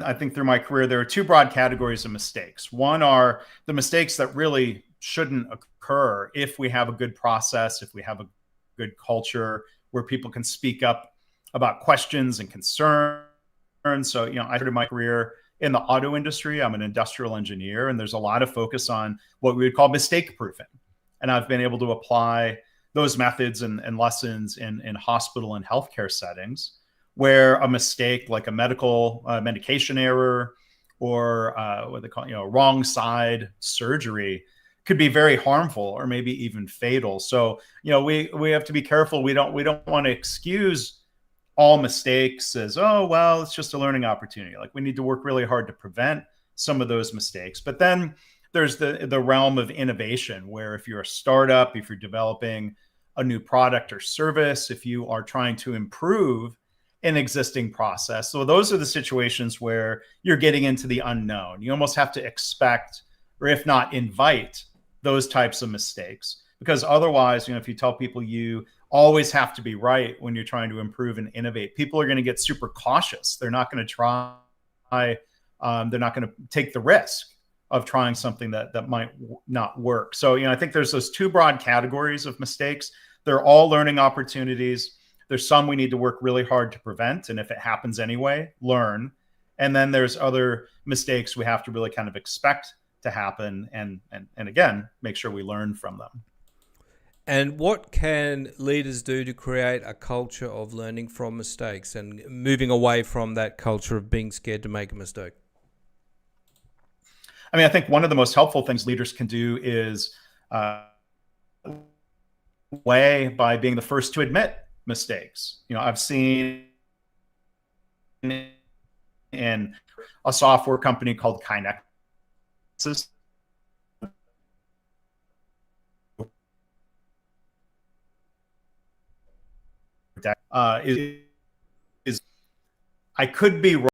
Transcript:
I think through my career, there are two broad categories of mistakes. One are the mistakes that really shouldn't occur if we have a good process, if we have a good culture where people can speak up about questions and concerns. So, I started my career in the auto industry. I'm an industrial engineer, and there's a lot of focus on what we would call mistake proofing. And I've been able to apply those methods and lessons in hospital and healthcare settings where a mistake like a medication error or what they call wrong side surgery could be very harmful or maybe even fatal. So we have to be careful. We don't want to excuse all mistakes as, oh well, it's just a learning opportunity. Like, we need to work really hard to prevent some of those mistakes. But then there's the realm of innovation, where if you're a startup, if you're developing a new product or service, if you are trying to improve an existing process. So those are the situations where you're getting into the unknown. You almost have to expect, or if not invite, those types of mistakes, because otherwise, if you tell people you always have to be right when you're trying to improve and innovate, people are going to get super cautious. They're not going to try. They're not going to take the risk of trying something that might not work. So, I think there's those two broad categories of mistakes. They're all learning opportunities. There's some we need to work really hard to prevent, and if it happens anyway, learn. And then there's other mistakes we have to really kind of expect to happen, and again, make sure we learn from them. And what can leaders do to create a culture of learning from mistakes and moving away from that culture of being scared to make a mistake? I think one of the most helpful things leaders can do is by being the first to admit mistakes. I've seen in a software company called Kinexus is I could be